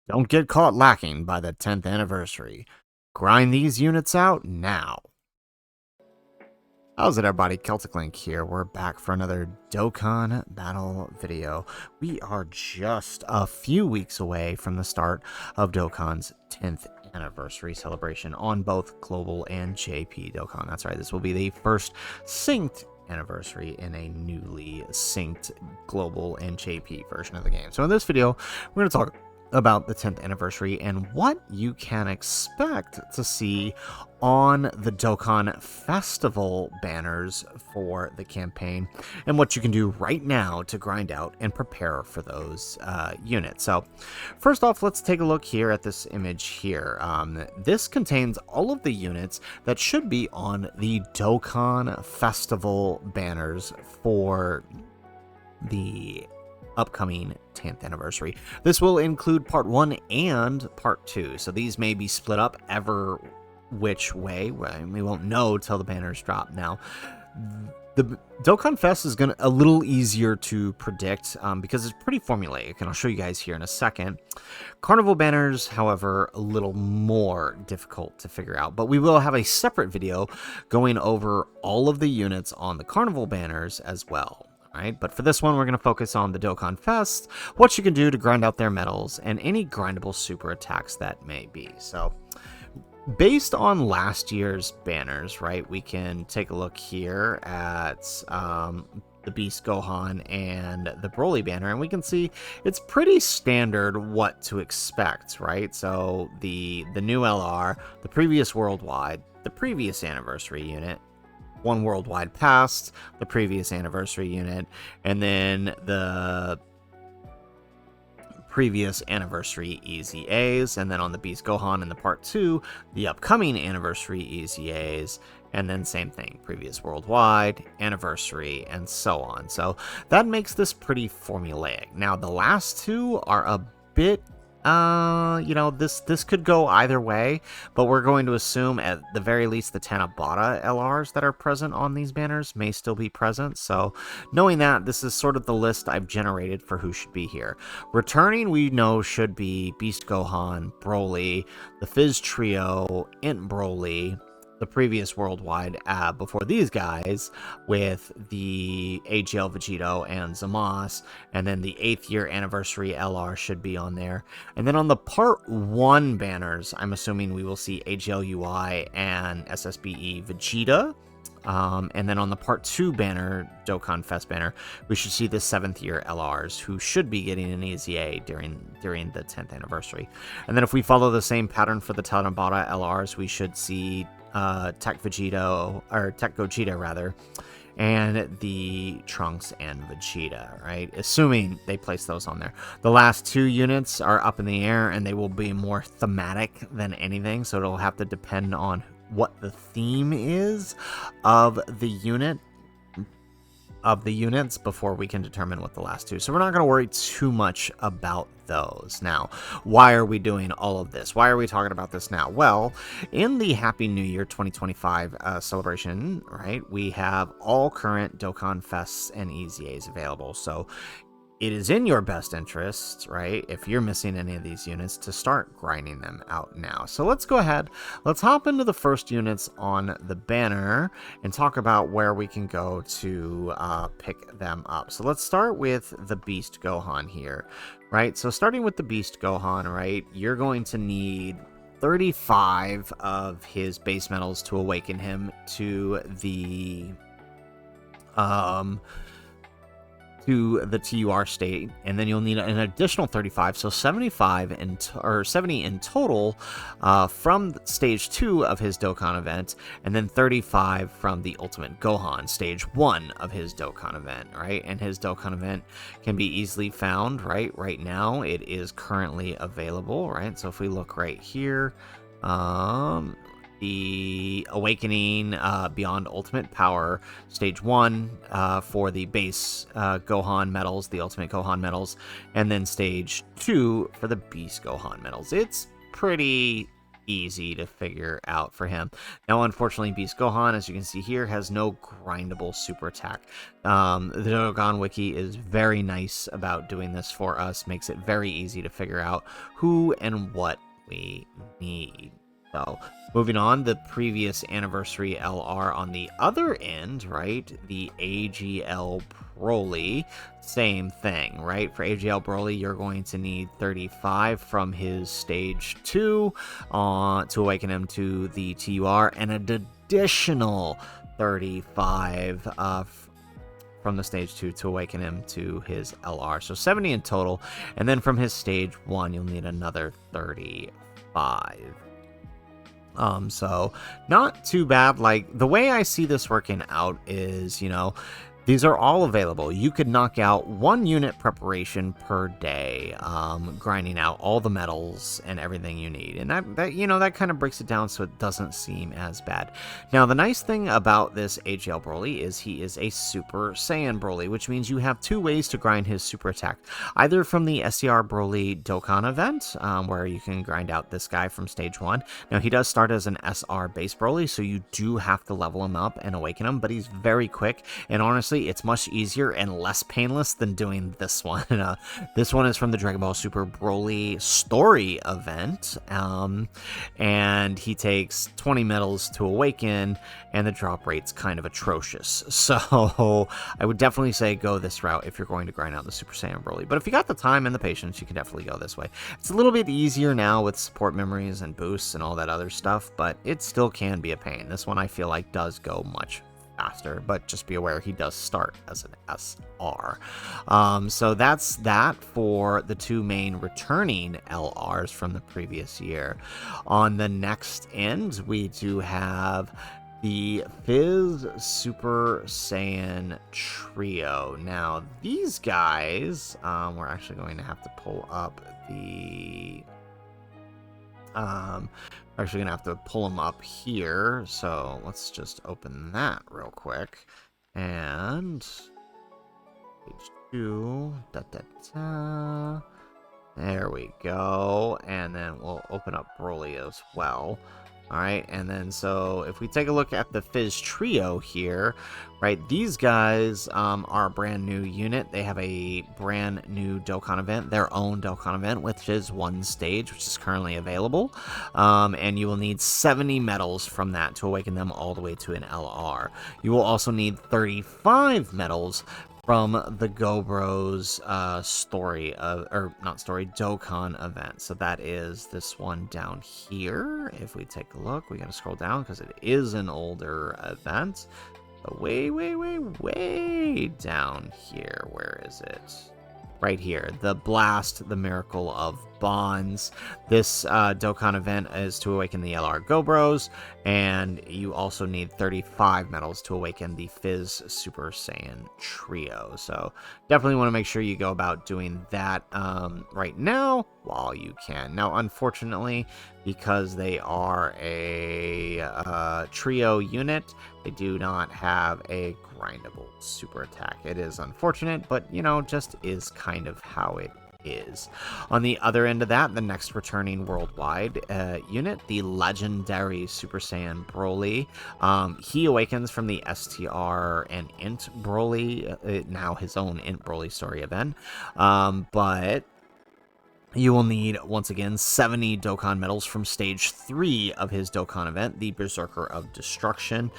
Don't get caught lacking by the 10th anniversary. Grind these units out now. How's it, everybody? Celtic Link here. We're back for another Dokkan battle video. We are just a few weeks away from the start of Dokkan's 10th anniversary celebration on both Global and JP Dokkan. That's right, this will be the first synced anniversary in a newly synced Global and JP version of the game. So in this video, we're going to talk about the 10th anniversary and what you can expect to see on the Dokkan Festival banners for the campaign, and what you can do right now to grind out and prepare for those units. So first off, let's take a look here at this image here. This contains all of the units that should be on the Dokkan Festival banners for the upcoming 10th anniversary. This will include part 1 and part 2, so these may be split up ever which way. We won't know till the banners drop. Now, the Dokkan Fest is a little easier to predict because it's pretty formulaic, and I'll show you guys here in a second. Carnival banners, however, a little more difficult to figure out, but we will have a separate video going over all of the units on the Carnival banners as well. Right, but for this one, we're going to focus on the Dokkan Fest, what you can do to grind out their medals, and any grindable super attacks that may be. So, based on last year's banners, right, we can take a look here at the Beast Gohan and the Broly banner, and we can see it's pretty standard what to expect, right? So, the new LR, the previous worldwide, the previous anniversary unit, one worldwide past, the previous anniversary unit, and then the previous anniversary Easy A's, and then on the Beast Gohan in the part 2, the upcoming anniversary Easy A's, and then same thing, previous worldwide, anniversary, and so on. So that makes this pretty formulaic. Now, the last two are a bit this could go either way, but we're going to assume at the very least the Tanabata LRs that are present on these banners may still be present. So knowing that, this is sort of the list I've generated for who should be here. Returning, we know, should be Beast Gohan, Broly, the PHY Trio, Int Broly, the previous worldwide before these guys, with the AGL Vegito and Zamasu, and then the 8th year anniversary LR should be on there. And then on the part 1 banners, I'm assuming we will see AGL UI and SSBE Vegeta. And then on the part 2 banner, Dokkan Fest banner, we should see the 7th year LRs, who should be getting an Easy A during the 10th anniversary. And then if we follow the same pattern for the Tanabata LRs, we should see Tech Vegito, or Tech Gogeta rather, and the Trunks and Vegeta, right? Assuming they place those on there. The last 2 units are up in the air, and they will be more thematic than anything, so it'll have to depend on what the theme is of the units before we can determine what the last 2. So we're not going to worry too much about those. Now, why are we doing all of this? Why are we talking about this now? Well, in the Happy New Year 2025 celebration, right, we have all current Dokkan Fests and Easy A's available. So it is in your best interest, right, if you're missing any of these units, to start grinding them out now. So let's go ahead, let's hop into the first units on the banner and talk about where we can go to pick them up. So let's start with the Beast Gohan here, right? So starting with the Beast Gohan, right, you're going to need 35 of his base metals to awaken him to the TUR state, and then you'll need an additional 35, so 75 or 70 in total from stage 2 of his Dokkan event, and then 35 from the Ultimate Gohan, stage 1 of his Dokkan event, right? And his Dokkan event can be easily found, right now it is currently available, right? So if we look right here, the Awakening Beyond Ultimate Power, Stage 1 for the base Gohan medals, the Ultimate Gohan medals, and then Stage 2 for the Beast Gohan medals. It's pretty easy to figure out for him. Now, unfortunately, Beast Gohan, as you can see here, has no grindable super attack. The Dokkan Wiki is very nice about doing this for us, makes it very easy to figure out who and what we need. So, moving on, the previous anniversary LR on the other end, right? The AGL Broly, same thing, right? For AGL Broly, you're going to need 35 from his stage 2 to awaken him to the TUR, and an additional 35 from the stage 2 to awaken him to his LR. So 70 in total, and then from his stage 1, you'll need another 35. So not too bad. Like, the way I see this working out is, you know, these are all available. You could knock out 1 unit preparation per day, grinding out all the metals and everything you need. And that you know, that kind of breaks it down so it doesn't seem as bad. Now, the nice thing about this AGL Broly is he is a Super Saiyan Broly, which means you have 2 ways to grind his super attack. Either from the SCR Broly Dokkan event, where you can grind out this guy from stage 1. Now, he does start as an SR base Broly, so you do have to level him up and awaken him, but he's very quick, and honestly, it's much easier and less painless than doing this one. This one is from the Dragon Ball Super Broly story event, and he takes 20 medals to awaken, and the drop rate's kind of atrocious. So I would definitely say go this route if you're going to grind out the Super Saiyan Broly. But if you got the time and the patience, you can definitely go this way. It's a little bit easier now with support memories and boosts and all that other stuff, but it still can be a pain. This one I feel like does go much faster, but just be aware he does start as an SR. So that's that for the 2 main returning LRs from the previous year. On the next end, we do have the Fizz Super Saiyan Trio. Now, these guys, we're actually going to have to pull up the... we're actually going to have to pull them up here, so let's just open that real quick. And page 2, there we go. And then we'll open up Broly as well. All right, and then so if we take a look at the Fizz Trio here, right, these guys are a brand new unit. They have a brand new Dokkan event, their own Dokkan event, which is 1 stage, which is currently available. And you will need 70 medals from that to awaken them all the way to an LR. You will also need 35 medals from the GoBros Dokkan event. So that is this one down here. If we take a look, we got to scroll down because it is an older event. But way down here. Where is it? Right here. The Blast, the Miracle of Bonds. This Dokkan event is to awaken the LR GoBros, and you also need 35 medals to awaken the Fizz Super Saiyan Trio. So definitely want to make sure you go about doing that right now while you can. Now, unfortunately, because they are a trio unit, they do not have a grindable super attack. It is unfortunate, but, you know, just is kind of how it is. On the other end of that, the next returning worldwide unit, the legendary Super Saiyan Broly. He awakens from the STR and Int Broly, now his own Int Broly story event. But you will need, once again, 70 Dokkan medals from Stage 3 of his Dokkan event, the Berserker of Destruction.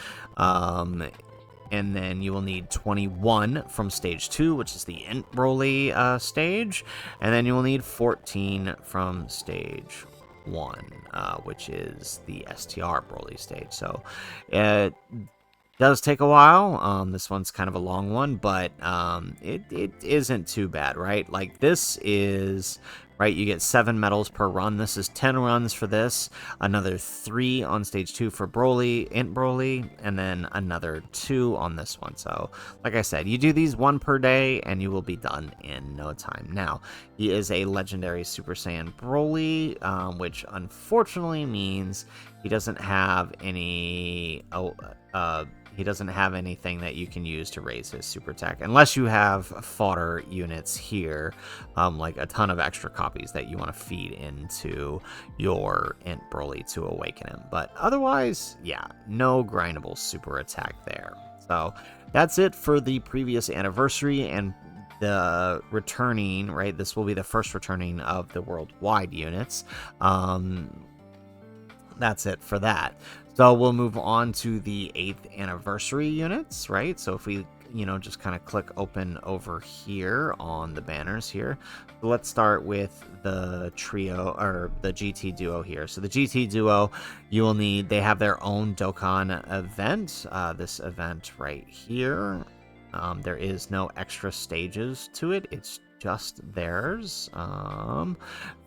And then you will need 21 from Stage 2, which is the Int Broly stage. And then you will need 14 from Stage 1, which is the STR Broly stage. So it does take a while. This one's kind of a long one, but it isn't too bad, right? Like, this is... right, you get 7 medals per run. This is 10 runs for this, another 3 on stage 2 for Broly, Int Broly, and then another 2 on this one. So, like I said, you do these 1 per day, and you will be done in no time. Now, he is a legendary Super Saiyan Broly, which unfortunately means he doesn't have any... He doesn't have anything that you can use to raise his super attack, unless you have fodder units here, like a ton of extra copies that you want to feed into your Ant Broly to awaken him. But otherwise, yeah, no grindable super attack there. So that's it for the previous anniversary and the returning, right? This will be the first returning of the worldwide units. That's it for that. So we'll move on to the 8th anniversary units, right? So if we, just kind of click open over here on the banners here. So let's start with the trio, or the GT duo here. So the GT duo, you will need, they have their own Dokkan event, this event right here. There is no extra stages to it. It's just theirs.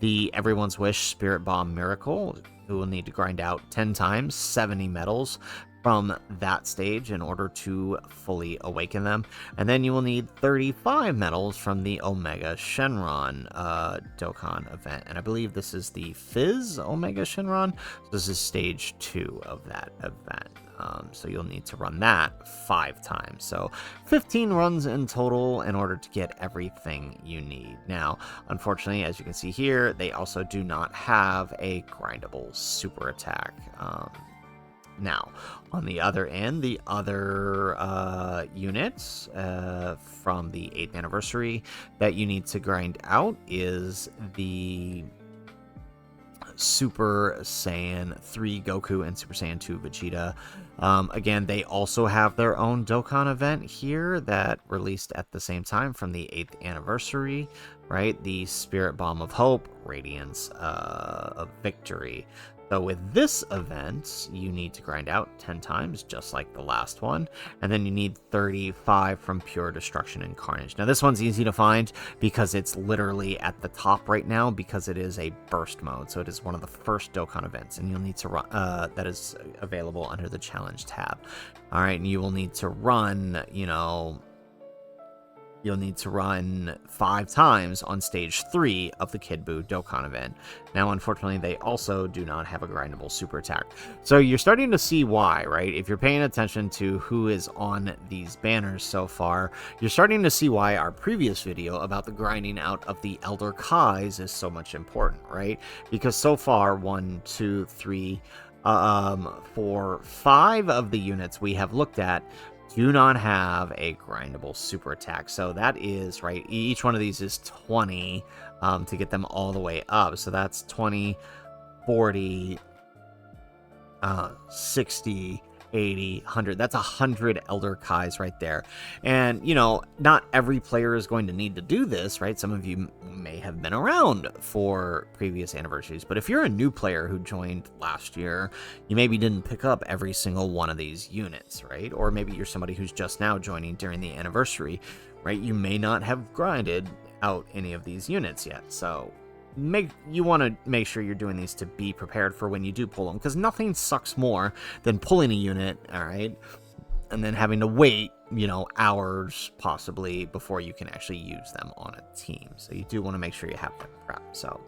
The Everyone's Wish Spirit Bomb Miracle, who will need to grind out 10 times 70 medals from that stage in order to fully awaken them. And then you will need 35 medals from the Omega Shenron Dokkan event. And I believe this is the Fizz Omega Shenron. So this is stage 2 of that event. So you'll need to run that 5 times. So 15 runs in total in order to get everything you need. Now, unfortunately, as you can see here, they also do not have a grindable super attack. Now, on the other end, the other units from the 8th anniversary that you need to grind out is the Super Saiyan 3 Goku and Super Saiyan 2 Vegeta. Again, they also have their own Dokkan event here that released at the same time from the 8th anniversary, right? The Spirit Bomb of Hope, Radiance of Victory. So with this event, you need to grind out 10 times, just like the last one. And then you need 35 from Pure Destruction and Carnage. Now, this one's easy to find because it's literally at the top right now because it is a burst mode. So it is one of the first Dokkan events, and you'll need to run, that is available under the Challenge tab. All right, and you will need to run, you'll need to run 5 times on stage 3 of the Kid Buu Dokkan event. Now, unfortunately, they also do not have a grindable super attack. So you're starting to see why, right? If you're paying attention to who is on these banners so far, you're starting to see why our previous video about the grinding out of the Elder Kais is so much important, right? Because so far, 1, 2, 3, 4, 5 of the units we have looked at do not have a grindable super attack. So that is, right, each one of these is 20 to get them all the way up. So that's 20, 40, 60, 80, 100. That's 100 Elder Kais right there. And, not every player is going to need to do this, right? Some of you may have been around for previous anniversaries, but if you're a new player who joined last year, you maybe didn't pick up every single one of these units, right? Or maybe you're somebody who's just now joining during the anniversary, right? You may not have grinded out any of these units yet. So you want to make sure you're doing these to be prepared for when you do pull them, because nothing sucks more than pulling a unit, all right, and then having to wait, hours possibly before you can actually use them on a team. So you do want to make sure you have that prep. So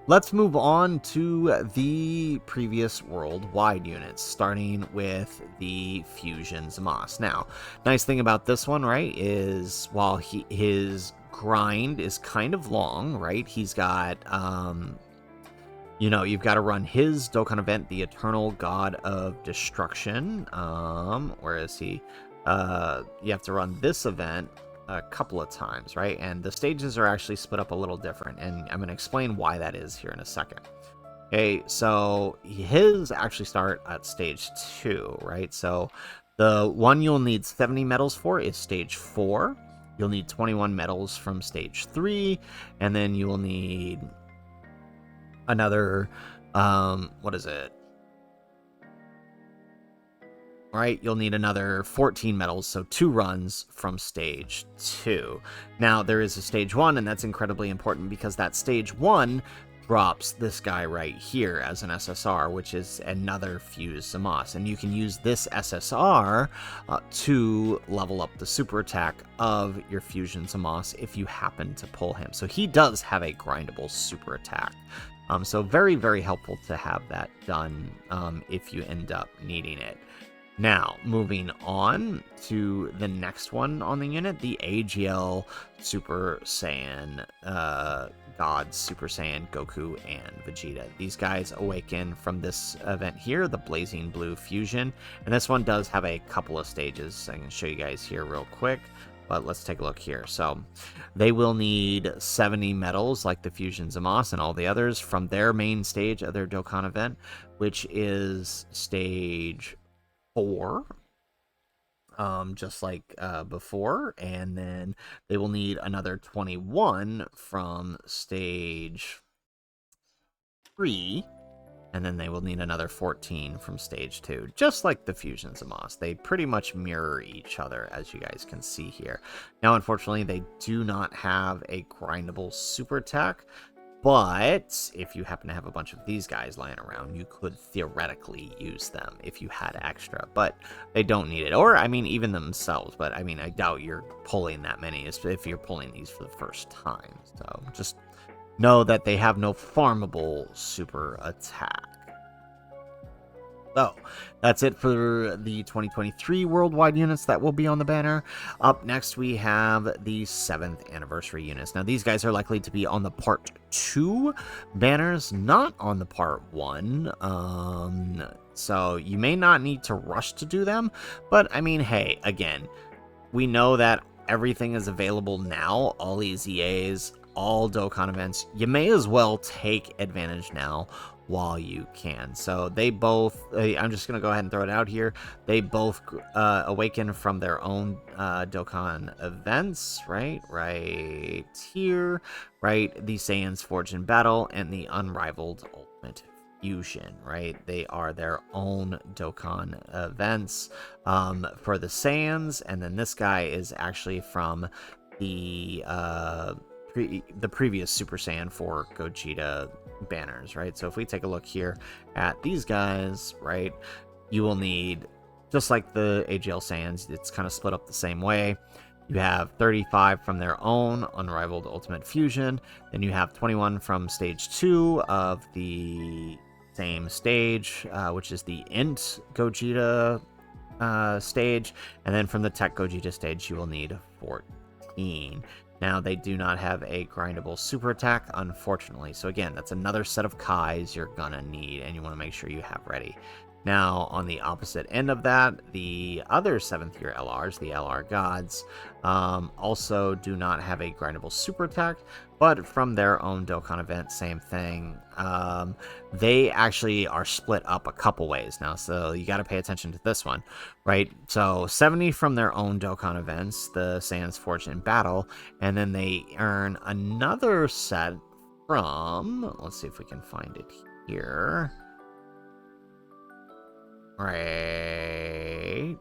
let's move on to the previous worldwide units, starting with the Fusion Zamasu. Now, nice thing about this one, right, is while his grind is kind of long, right? He's got, you've got to run his Dokkan event, the Eternal God of Destruction. Where is he? You have to run this event a couple of times, right? And the stages are actually split up a little different, and I'm going to explain why that is here in a second. Okay, so his actually start at stage 2, right? So the one you'll need 70 medals for is stage 4. You'll need 21 medals from stage 3, and then you will need another, what is it? Right, you'll need another 14 medals, so 2 runs from stage 2. Now, there is a stage 1, and that's incredibly important because that stage 1 drops this guy right here as an SSR, which is another Fuse Zamasu. And you can use this SSR to level up the super attack of your Fusion Zamasu if you happen to pull him. So he does have a grindable super attack. So very, very helpful to have that done if you end up needing it. Now, moving on to the next one on the unit, the AGL Super Saiyan Gods, Super Saiyan Goku and Vegeta. These guys awaken from this event here, the Blazing Blue Fusion, and this one does have a couple of stages. I can show you guys here real quick, but let's take a look here. So they will need 70 medals like the Fusion Zamos and all the others from their main stage of their Dokkan event, which is stage 4, just like before, and then they will need another 21 from stage 3, and then they will need another 14 from stage 2, just like the Fusions of Moss. They pretty much mirror each other, as you guys can see here. Now, unfortunately, they do not have a grindable super attack, but if you happen to have a bunch of these guys lying around, you could theoretically use them if you had extra, but they don't need it. Or, I mean, even themselves, but I mean, I doubt you're pulling that many if you're pulling these for the first time. So just know that they have no farmable super attack. So, that's it for the 2023 worldwide units that will be on the banner. Up next, we have the 7th anniversary units. Now, these guys are likely to be on the Part 2 banners, not on the Part 1. So, you may not need to rush to do them, but, I mean, hey, again, we know that everything is available now, all EZAs, all Dokkan events. You may as well take advantage now while you can. So they both, I'm just going to go ahead and throw it out here. They both awaken from their own Dokkan events, right here, right? The Saiyans Forged in Battle and the Unrivaled Ultimate Fusion, right? They are their own Dokkan events for the Saiyans, and then this guy is actually from the previous Super Saiyan 4 Gogeta banners, right? So if we take a look here at these guys, right, you will need, just like the AGL Saiyans, it's kind of split up the same way. You have 35 from their own Unrivaled Ultimate Fusion, then you have 21 from stage 2 of the same stage, which is the Int Gogeta stage, and then from the Tech Gogeta stage you will need 14. Now, they do not have a grindable super attack, unfortunately. So again, that's another set of Kais you're gonna need, and you want to make sure you have ready. Now, on the opposite end of that, the other 7th tier LRs, the LR Gods, also do not have a grindable super attack, but from their own Dokkan event, same thing. They actually are split up a couple ways now, so you got to pay attention to this one, right? So 70 from their own Dokkan events, the Saiyans Forged in Battle, and then they earn another set from, let's see if we can find it here. Right.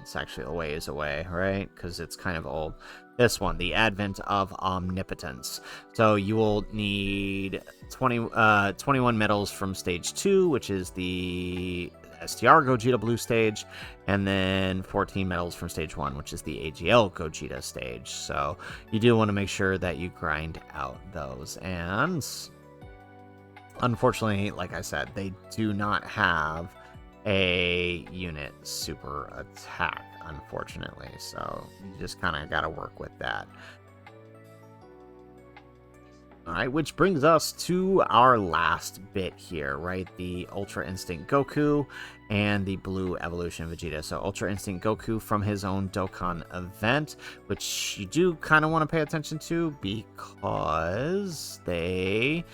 It's actually a ways away, right? Because it's kind of old. This one, the Advent of Omnipotence. So you will need 21 medals from stage 2, which is the STR Gogeta Blue stage, and then 14 medals from stage 1, which is the AGL Gogeta stage. So you do want to make sure that you grind out those. And unfortunately, like I said, they do not have a unit super attack, unfortunately. So you just kind of got to work with that. All right, which brings us to our last bit here, right? The Ultra Instinct Goku and the Blue Evolution Vegeta. So Ultra Instinct Goku from his own Dokkan event, which you do kind of want to pay attention to because they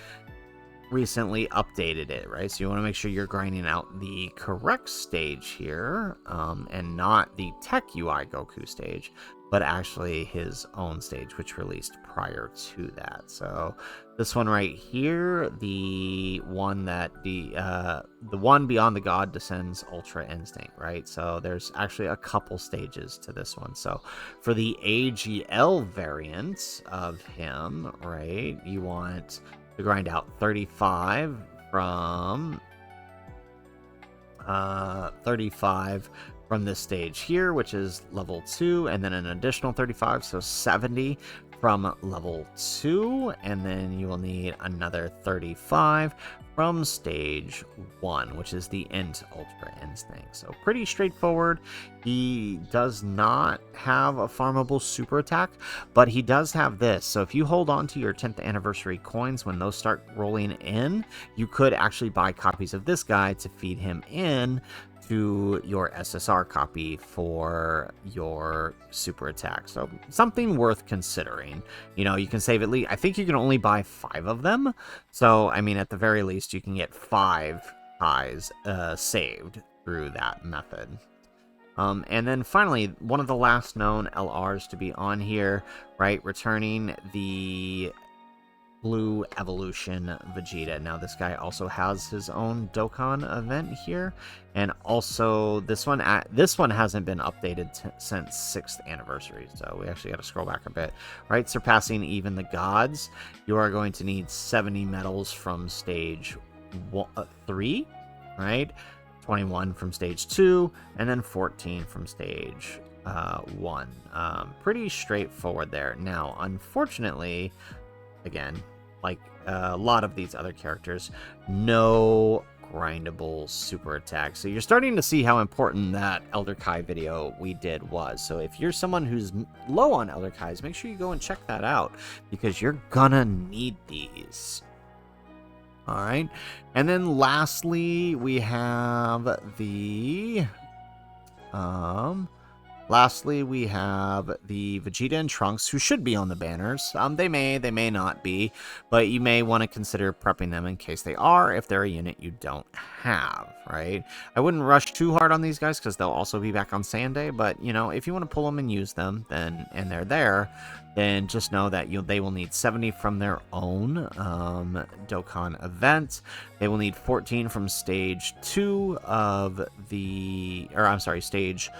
recently updated it, right? So you want to make sure you're grinding out the correct stage here, and not the Tech UI Goku stage, but actually his own stage, which released prior to that. So this one right here, the one that the one Beyond the God descends Ultra Instinct, right? So there's actually a couple stages to this one. So for the AGL variant of him, right, you want to grind out 35 from this stage here, which is level 2, and then an additional 35, so 70 from level 2, and then you will need another 35 from stage 1, which is the End Ultra Ends thing. So pretty straightforward. He does not have a farmable super attack, but he does have this. So if you hold on to your 10th anniversary coins, when those start rolling in, you could actually buy copies of this guy to feed him in to your SSR copy for your super attack. So something worth considering. You know, you can save at least, I think you can only buy 5 of them. So, I mean, at the very least, you can get 5 highs saved through that method. And then finally, one of the last known LRs to be on here, right? Returning the Blue Evolution Vegeta. Now, this guy also has his own Dokkan event here, and also this one hasn't been updated since 6th anniversary, so we actually got to scroll back a bit. Right, surpassing even the gods, you are going to need 70 medals from stage 3, right? 21 from stage 2, and then 14 from stage 1. Pretty straightforward there. Now, unfortunately, again, like a lot of these other characters, no grindable super attack. So you're starting to see how important that Elder Kai video we did was. So if you're someone who's low on Elder Kais, make sure you go and check that out, because you're gonna need these. All right, and then lastly we have the Vegeta and Trunks, who should be on the banners. They may not be, but you may want to consider prepping them in case they are, if they're a unit you don't have, right? I wouldn't rush too hard on these guys, because they'll also be back on Sunday, but, you know, if you want to pull them and use them, then, and they're there, then just know that they will need 70 from their own Dokkan event. They will need 14 from stage 2 of the, or I'm sorry, stage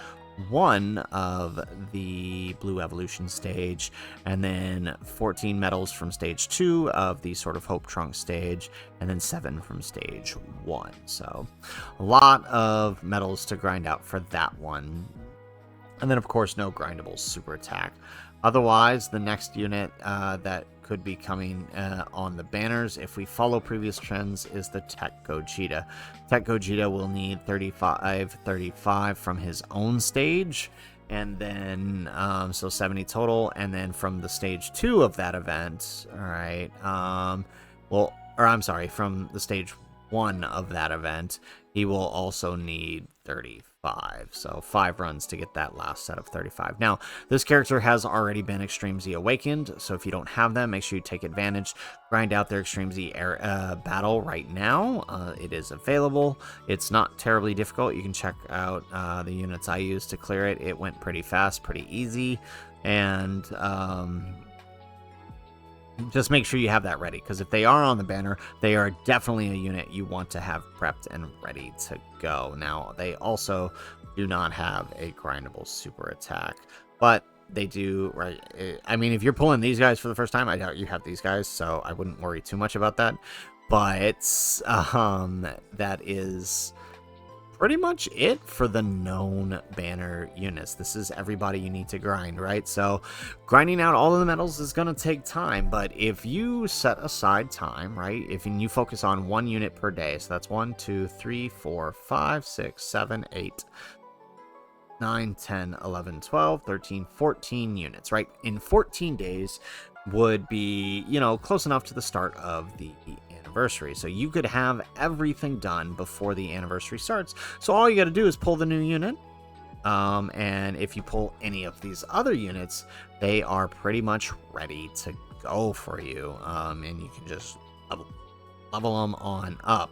1 of the Blue Evolution stage, and then 14 medals from stage 2 of the Sword of Hope Trunks stage, and then 7 from stage 1. So a lot of medals to grind out for that one. And then, of course, no grindable super attack. Otherwise, the next unit that could be coming on the banners, if we follow previous trends, is the Tech Gogeta. Tech Gogeta will need 35 from his own stage, and then so 70 total, and then from the stage 2 of that event, all right, from the stage 1 of that event, he will also need 35. So 5 runs to get that last set of 35. Now, this character has already been Extreme Z Awakened, so if you don't have them, make sure you take advantage. Grind out their Extreme Z battle right now. It is available. It's not terribly difficult. You can check out the units I used to clear it. It went pretty fast, pretty easy, and just make sure you have that ready, because if they are on the banner, they are definitely a unit you want to have prepped and ready to go. Now, they also do not have a grindable super attack, but they do, right? I mean, if you're pulling these guys for the first time, I doubt you have these guys, so I wouldn't worry too much about that. But that is pretty much it for the known banner units. This is everybody you need to grind, right? So grinding out all of the medals is going to take time, but if you set aside time, right, if you focus on 1 unit per day, so that's 1, 2, 3, 4, 5, 6, 7, 8, 9, 10, 11, 12, 13, 14 units, right? In 14 days would be, you know, close enough to the start of the anniversary. So you could have everything done before the anniversary starts. So all you got to do is pull the new unit. And if you pull any of these other units, they are pretty much ready to go for you. And you can just level them on up.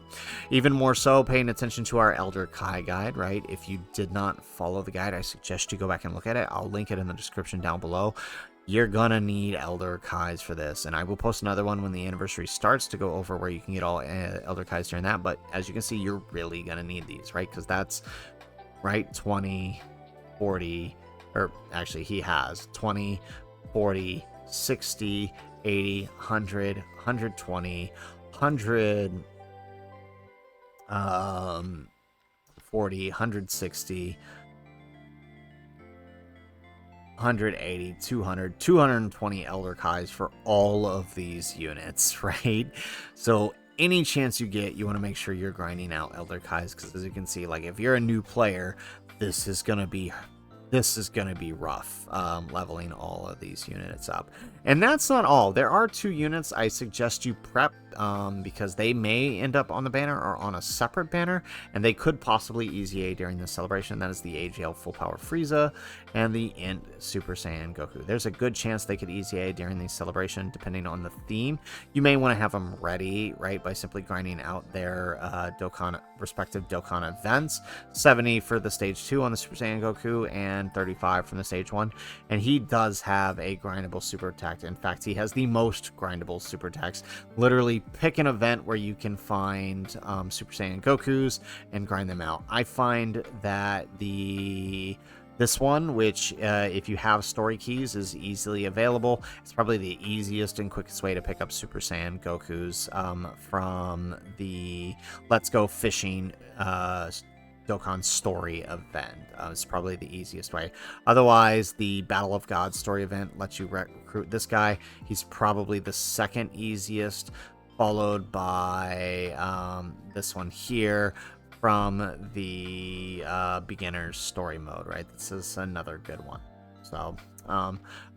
Even more so, paying attention to our Elder Kai guide, right? If you did not follow the guide, I suggest you go back and look at it. I'll link it in the description down below. You're gonna need Elder Kais for this, and I will post another one when the anniversary starts to go over where you can get all Elder Kais during that. But as you can see, you're really gonna need these, right? Because that's right, 20, 40, or actually he has 20, 40, 60, 80, 100, 120, 100, 40, 160, 180, 200, 220 Elder Kais for all of these units, right? So any chance you get, you want to make sure you're grinding out Elder Kais, because as you can see, like if you're a new player, this is gonna be rough, leveling all of these units up. And that's not all. There are 2 units I suggest you prep, because they may end up on the banner or on a separate banner, and they could possibly EZA during the celebration. That is the AGL Full Power Frieza and the Int Super Saiyan Goku. There's a good chance they could EZA during the celebration, depending on the theme. You may want to have them ready, right, by simply grinding out their respective Dokkan events. 70 for the stage 2 on the Super Saiyan Goku, and 35 from the stage 1. And he does have a grindable super attack. In fact, he has the most grindable super attacks. Literally pick an event where you can find Super Saiyan Gokus and grind them out. I find that this one, which if you have story keys, is easily available. It's probably the easiest and quickest way to pick up Super Saiyan Gokus from the Let's Go Fishing Dokkan story event. It's probably the easiest way. Otherwise, the Battle of Gods story event lets you recruit this guy. He's probably the second easiest, followed by this one here from the beginner's story mode, right? This is another good one. So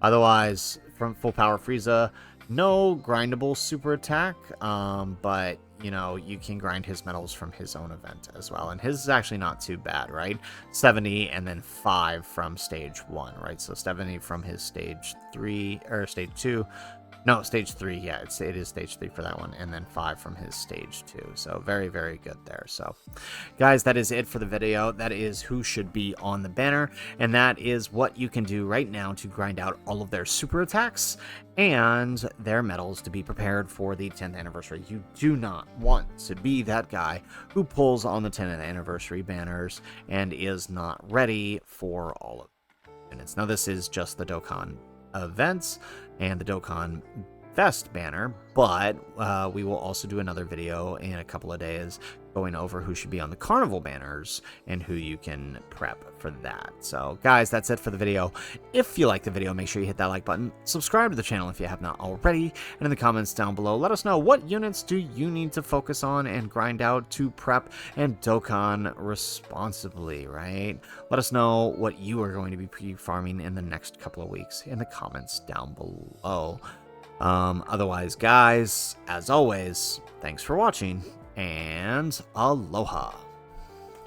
otherwise, from Full Power Frieza, no grindable super attack, but you know, you can grind his medals from his own event as well, and his is actually not too bad, right? 70 and then 5 from stage 1, right? So 70 from his stage 3 or stage 2. No, stage 3, yeah, it is stage 3 for that one, and then 5 from his stage 2. So very, very good there. So, guys, that is it for the video. That is who should be on the banner, and that is what you can do right now to grind out all of their super attacks and their medals to be prepared for the 10th anniversary. You do not want to be that guy who pulls on the 10th anniversary banners and is not ready for all of the units. Now, this is just the Dokkan events and the Dokkan Fest banner, but we will also do another video in a couple of days going over who should be on the Carnival banners and who you can prep for that. So guys, that's it for the video. If you like the video, make sure you hit that like button, subscribe to the channel if you have not already, and in the comments down below, let us know what units do you need to focus on and grind out to prep and Dokkan responsibly, right? Let us know what you are going to be pre-farming in the next couple of weeks in the comments down below. Otherwise, guys, as always, thanks for watching, and aloha.